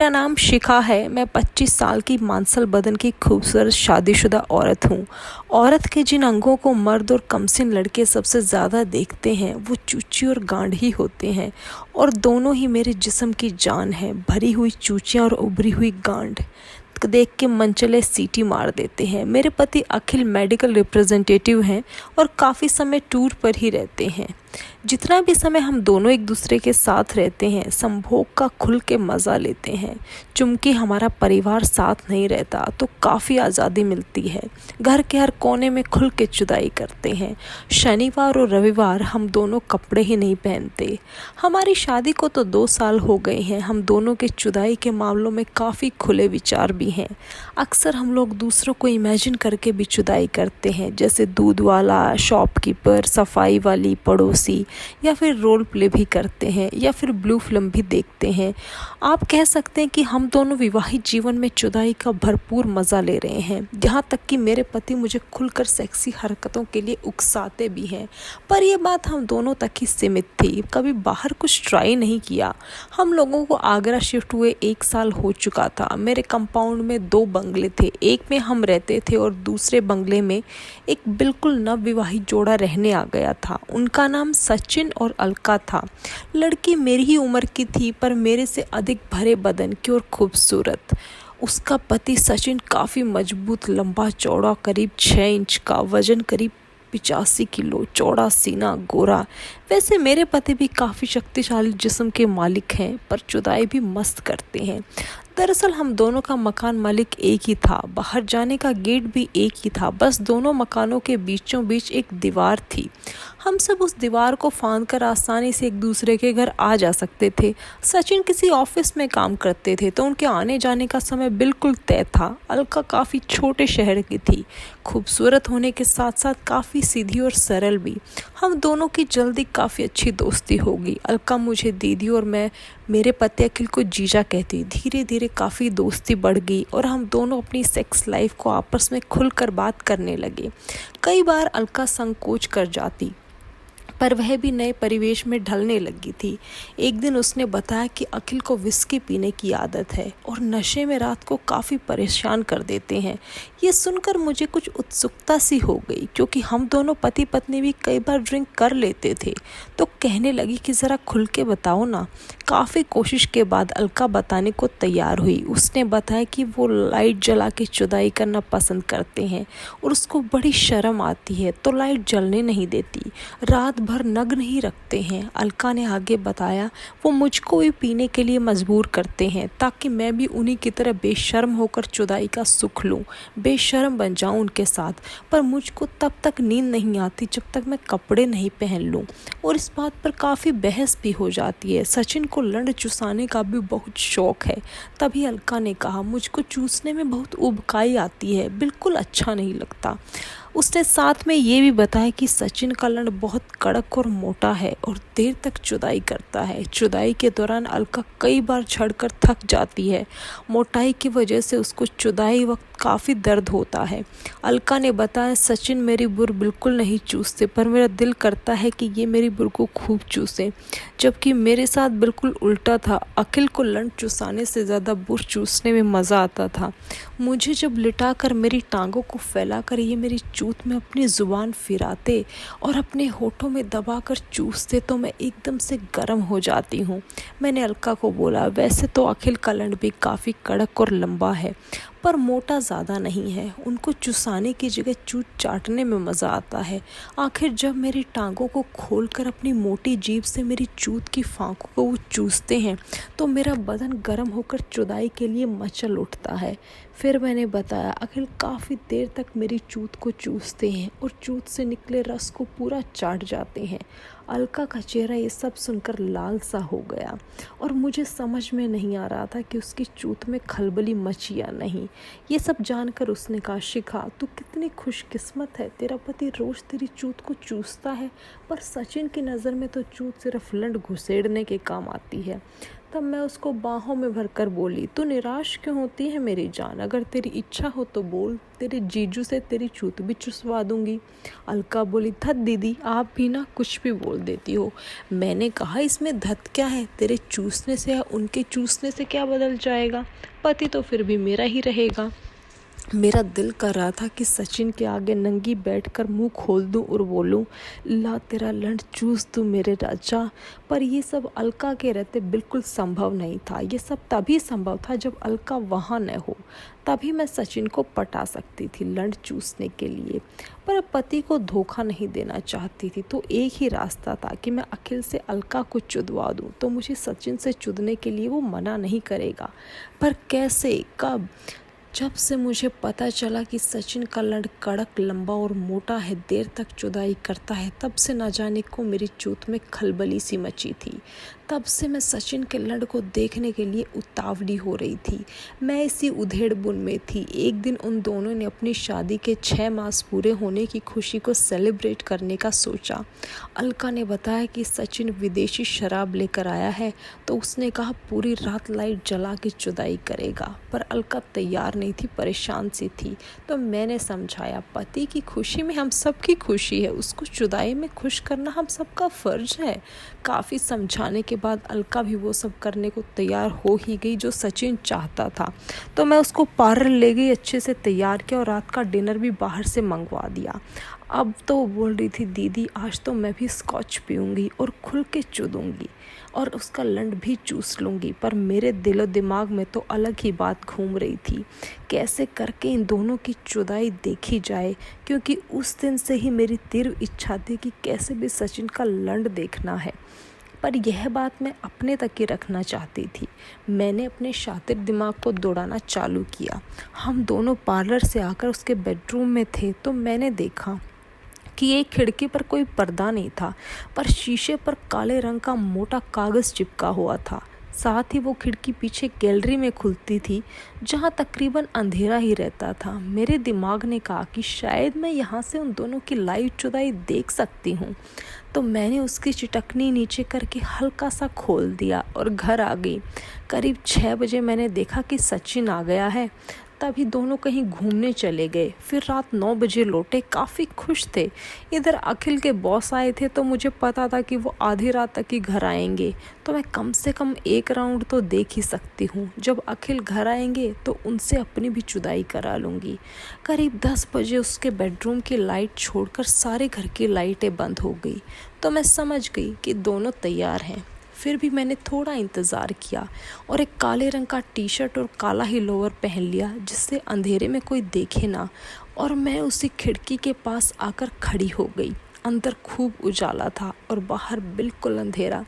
मेरा नाम शिखा है। मैं 25 साल की मांसल बदन की खूबसूरत शादीशुदा औरत हूँ। औरत के जिन अंगों को मर्द और कमसिन लड़के सबसे ज़्यादा देखते हैं वो चूची और गांड ही होते हैं, और दोनों ही मेरे जिस्म की जान है। भरी हुई चूचियाँ और उभरी हुई गांड देख के मनचले सीटी मार देते हैं। मेरे पति अखिल मेडिकल रिप्रेजेंटेटिव हैं और काफ़ी समय टूर पर ही रहते हैं। जितना भी समय हम दोनों एक दूसरे के साथ रहते हैं, संभोग का खुल के मज़ा लेते हैं। चूंकि हमारा परिवार साथ नहीं रहता तो काफ़ी आज़ादी मिलती है। घर के हर कोने में खुल के जुदाई करते हैं। शनिवार और रविवार हम दोनों कपड़े ही नहीं पहनते। हमारी शादी को तो 2 साल हो गए हैं। हम दोनों के जुदाई के मामलों में काफ़ी खुले विचार भी हैं। अक्सर हम लोग दूसरों को इमेजिन करके भी जुदाई करते हैं, जैसे दूध वाला, शॉपकीपर, सफाई वाली, पड़ोसी, या फिर रोल प्ले भी करते हैं, या फिर ब्लू फिल्म भी देखते हैं। आप कह सकते हैं कि हम दोनों विवाहित जीवन में जुदाई का भरपूर मज़ा ले रहे हैं। यहाँ तक कि मेरे पति मुझे खुलकर सेक्सी हरकतों के लिए उकसाते भी हैं, पर यह बात हम दोनों तक ही सीमित थी। कभी बाहर कुछ ट्राई नहीं किया। हम लोगों को आगरा शिफ्ट हुए 1 साल हो चुका था। मेरे कंपाउंड में 2 बंगले थे। एक में हम रहते थे और दूसरे बंगले में एक बिल्कुल नवविवाहित जोड़ा रहने आ गया था। उनका नाम सचिन और अलका था। लड़की मेरी ही उम्र की थी, पर मेरे से अधिक भरे बदन की और खूबसूरत। उसका पति सचिन काफ़ी मजबूत, लंबा चौड़ा, करीब 6 इंच का, वजन करीब 85 किलो, चौड़ा सीना, गोरा। वैसे मेरे पति भी काफ़ी शक्तिशाली जिस्म के मालिक हैं, पर जुदाई भी मस्त करते हैं। दरअसल हम दोनों का मकान मालिक एक ही था। बाहर जाने का गेट भी एक ही था। बस दोनों मकानों के बीचों बीच एक दीवार थी। हम सब उस दीवार को फांद कर आसानी से एक दूसरे के घर आ जा सकते थे। सचिन किसी ऑफिस में काम करते थे तो उनके आने जाने का समय बिल्कुल तय था। अलका काफ़ी छोटे शहर की थी, खूबसूरत होने के साथ साथ काफ़ी सीधी और सरल भी। हम दोनों की जल्दी काफ़ी अच्छी दोस्ती होगी। अलका मुझे दीदी और मैं मेरे पति अखिल को जीजा कहती। धीरे धीरे काफ़ी दोस्ती बढ़ गई और हम दोनों अपनी सेक्स लाइफ को आपस में खुलकर बात करने लगे। कई बार अलका संकोच कर जाती, पर वह भी नए परिवेश में ढलने लगी थी। एक दिन उसने बताया कि अखिल को विस्की पीने की आदत है और नशे में रात को काफ़ी परेशान कर देते हैं। ये सुनकर मुझे कुछ उत्सुकता सी हो गई, क्योंकि हम दोनों पति पत्नी भी कई बार ड्रिंक कर लेते थे। तो कहने लगी कि ज़रा खुल के बताओ ना। काफ़ी कोशिश के बाद अलका बताने को तैयार हुई। उसने बताया कि वो लाइट जला के जुदाई करना पसंद करते हैं और उसको बड़ी शर्म आती है तो लाइट जलने नहीं देती। रात भर नग्न ही रखते हैं। अलका ने आगे बताया वो मुझको भी पीने के लिए मजबूर करते हैं ताकि मैं भी उन्हीं की तरह बेशर्म होकर जुदाई का सुख लूं, बेशर्म बन जाऊं उनके साथ। पर मुझको तब तक नींद नहीं आती जब तक मैं कपड़े नहीं पहन लूं, और इस बात पर काफ़ी बहस भी हो जाती है। सचिन को लंड चुसाने का भी बहुत शौक है। तभी अलका ने कहा मुझको चूसने में बहुत उबकाई आती है, बिल्कुल अच्छा नहीं लगता। उसने साथ में ये भी बताया कि सचिन का लंड बहुत कड़क और मोटा है और देर तक जुदाई करता है। जुदाई के दौरान अलका कई बार झड़कर थक जाती है। मोटाई की वजह से उसको जुदाई वक्त काफ़ी दर्द होता है। अलका ने बताया सचिन मेरी बुर बिल्कुल नहीं चूसते, पर मेरा दिल करता है कि ये मेरी बुर को खूब चूसे, जबकि मेरे साथ बिल्कुल उल्टा था। अखिल को लंड चूसाने से ज़्यादा बुर चूसने में मज़ा आता था। मुझे जब लिटाकर मेरी टांगों को फैलाकर ये मेरी चूत में अपनी ज़ुबान फिराते और अपने होठों में दबाकर चूसते तो मैं एकदम से गर्म हो जाती हूँ। मैंने अलका को बोला वैसे तो अखिल का लंड भी काफ़ी कड़क और लंबा है, पर मोटा ज़्यादा नहीं है। उनको चुसाने की जगह चूत चाटने में मज़ा आता है। आखिर जब मेरी टांगों को खोलकर अपनी मोटी जीभ से मेरी चूत की फांकों को वो चूसते हैं तो मेरा बदन गर्म होकर जुदाई के लिए मचल उठता है। फिर मैंने बताया अखिल काफ़ी देर तक मेरी चूत को चूसते हैं और चूत से निकले रस को पूरा चाट जाते हैं। अलका का चेहरा ये सब सुनकर लाल सा हो गया और मुझे समझ में नहीं आ रहा था कि उसकी चूत में खलबली मची या नहीं। ये सब जानकर उसने कहा शिखा तू कितनी खुशकिस्मत है, तेरा पति रोज़ तेरी चूत को चूसता है, पर सचिन की नज़र में तो चूत सिर्फ लंड घुसेड़ने के काम आती है। तब मैं उसको बाहों में भरकर बोली, तू निराश क्यों होती है मेरी जान? अगर तेरी इच्छा हो तो बोल, तेरे जीजू से तेरी चूत भी चुसवा दूंगी। अलका बोली, धत दीदी, आप भी ना कुछ भी बोल देती हो। मैंने कहा, इसमें धत क्या है? तेरे चूसने से या उनके चूसने से क्या बदल जाएगा? पति तो फिर भी मेरा ही रहेगा। मेरा दिल कर रहा था कि सचिन के आगे नंगी बैठकर मुंह खोल दूं और बोलूं, ला तेरा लंड चूस दूं मेरे राजा। पर ये सब अलका के रहते बिल्कुल संभव नहीं था। ये सब तभी संभव था जब अलका वहाँ न हो, तभी मैं सचिन को पटा सकती थी लंड चूसने के लिए। पर पति को धोखा नहीं देना चाहती थी, तो एक ही रास्ता था कि मैं अखिल से अलका को चुदवा दूं, तो मुझे सचिन से चुदने के लिए वो मना नहीं करेगा। पर कैसे, कब? जब से मुझे पता चला कि सचिन का लड़ कड़क, लंबा और मोटा है, देर तक जुदाई करता है, तब से न जाने को मेरी चूत में खलबली सी मची थी। तब से मैं सचिन के लड़ को देखने के लिए उतावली हो रही थी। मैं इसी उधेड़ बुन में थी। एक दिन उन दोनों ने अपनी शादी के 6 मास पूरे होने की खुशी को सेलिब्रेट करने का सोचा। अलका ने बताया कि सचिन विदेशी शराब लेकर आया है, तो उसने कहा पूरी रात लाइट जला के जुदाई करेगा। पर अलका तैयार नहीं थी, परेशान सी थी। तो मैंने समझाया, पति की खुशी में हम सबकी खुशी है, उसको जुदाई में खुश करना हम सबका फर्ज है। काफ़ी समझाने के बाद अलका भी वो सब करने को तैयार हो ही गई जो सचिन चाहता था। तो मैं उसको पार्लर ले गई, अच्छे से तैयार किया और रात का डिनर भी बाहर से मंगवा दिया। अब तो वो बोल रही थी, दीदी आज तो मैं भी स्कॉच पीऊँगी और खुल के चूदूँगी और उसका लंड भी चूस लूँगी। पर मेरे दिलो दिमाग में तो अलग ही बात घूम रही थी, कैसे करके इन दोनों की जुदाई देखी जाए, क्योंकि उस दिन से ही मेरी तीव्र इच्छा थी कि कैसे भी सचिन का लंड देखना है। पर यह बात मैं अपने तक ही रखना चाहती थी। मैंने अपने शातिर दिमाग को दौड़ाना चालू किया। हम दोनों पार्लर से आकर उसके बेडरूम में थे तो मैंने देखा कि एक खिड़की पर कोई पर्दा नहीं था, पर शीशे पर काले रंग का मोटा कागज़ चिपका हुआ था। साथ ही वो खिड़की पीछे गैलरी में खुलती थी, जहाँ तकरीबन अंधेरा ही रहता था। मेरे दिमाग ने कहा कि शायद मैं यहाँ से उन दोनों की लाइव जुदाई देख सकती हूँ। तो मैंने उसकी चिटकनी नीचे करके हल्का सा खोल दिया और घर आ गई। करीब 6 बजे मैंने देखा कि सचिन आ गया है। तभी दोनों कहीं घूमने चले गए। फिर रात 9 बजे लौटे, काफ़ी खुश थे। इधर अखिल के बॉस आए थे, तो मुझे पता था कि वो आधी रात तक ही घर आएंगे, तो मैं कम से कम एक राउंड तो देख ही सकती हूँ। जब अखिल घर आएंगे तो उनसे अपनी भी जुदाई करा लूँगी। करीब 10 बजे उसके बेडरूम की लाइट छोड़कर सारे घर की लाइटें बंद हो गई, तो मैं समझ गई कि दोनों तैयार हैं। फिर भी मैंने थोड़ा इंतज़ार किया और एक काले रंग का टी शर्ट और काला ही लोअर पहन लिया, जिससे अंधेरे में कोई देखे ना, और मैं उसी खिड़की के पास आकर खड़ी हो गई। अंदर खूब उजाला था और बाहर बिल्कुल अंधेरा।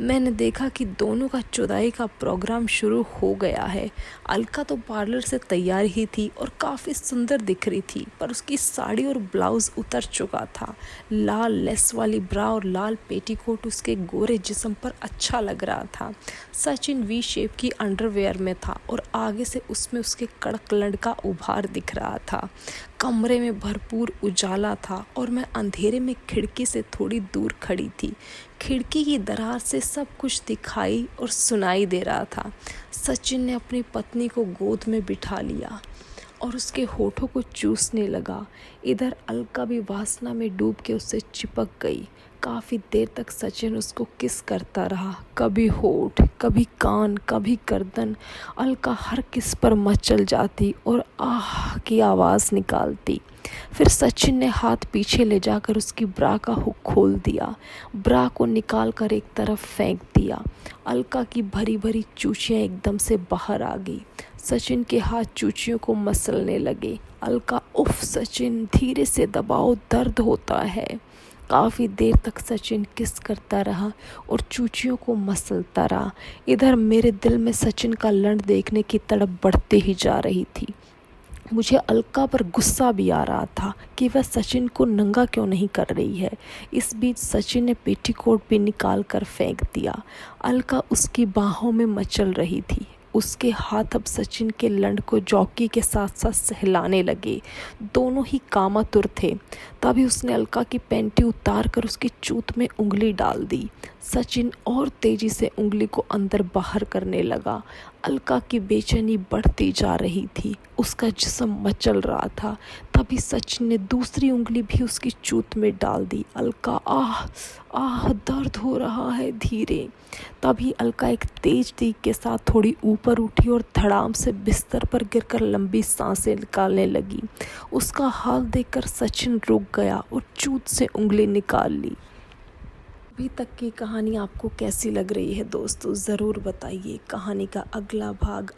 मैंने देखा कि दोनों का जुदाई का प्रोग्राम शुरू हो गया है। अलका तो पार्लर से तैयार ही थी और काफ़ी सुंदर दिख रही थी, पर उसकी साड़ी और ब्लाउज़ उतर चुका था। लाल लेस वाली ब्रा और लाल पेटीकोट उसके गोरे जिस्म पर अच्छा लग रहा था। सचिन वी शेप की अंडरवेयर में था और आगे से उसमें उसके कड़क लंड का उभार दिख रहा था। कमरे में भरपूर उजाला था और मैं अंधेरे में खिड़की से थोड़ी दूर खड़ी थी। खिड़की की दरार से सब कुछ दिखाई और सुनाई दे रहा था। सचिन ने अपनी पत्नी को गोद में बिठा लिया और उसके होठों को चूसने लगा। इधर अलका भी वासना में डूब के उससे चिपक गई। काफ़ी देर तक सचिन उसको किस करता रहा, कभी होठ, कभी कान, कभी गर्दन। अलका हर किस पर मचल जाती और आह की आवाज़ निकालती। फिर सचिन ने हाथ पीछे ले जाकर उसकी ब्रा का हुक खोल दिया, ब्रा को निकाल कर एक तरफ फेंक दिया। अलका की भरी भरी चूचियाँ एकदम से बाहर आ गई। सचिन के हाथ चूचियों को मसलने लगे। अलका, उफ सचिन, धीरे से दबाओ, दर्द होता है। काफ़ी देर तक सचिन किस करता रहा और चूचियों को मसलता रहा। इधर मेरे दिल में सचिन का लंड देखने की तड़प बढ़ते ही जा रही थी। मुझे अलका पर गुस्सा भी आ रहा था कि वह सचिन को नंगा क्यों नहीं कर रही है। इस बीच सचिन ने पेटीकोट भी निकाल कर फेंक दिया। अलका उसकी बाहों में मचल रही थी। उसके हाथ अब सचिन के लंड को जॉकी के साथ साथ सहलाने लगे। दोनों ही कामातुर थे। तभी उसने अलका की पैंटी उतार कर उसकी चूत में उंगली डाल दी। सचिन और तेजी से उंगली को अंदर बाहर करने लगा। अलका की बेचैनी बढ़ती जा रही थी, उसका जिस्म मचल रहा था। तभी सचिन ने दूसरी उंगली भी उसकी चूत में डाल दी। अलका आह आह, दर्द हो रहा है, धीरे। तभी अलका एक तेज चीख के साथ थोड़ी ऊपर उठी और धड़ाम से बिस्तर पर गिरकर लंबी सांसें निकालने लगी। उसका हाल देखकर सचिन रुक गया और चूत से उंगली निकाल ली। अभी तक की कहानी आपको कैसी लग रही है दोस्तों, ज़रूर बताइए। कहानी का अगला भाग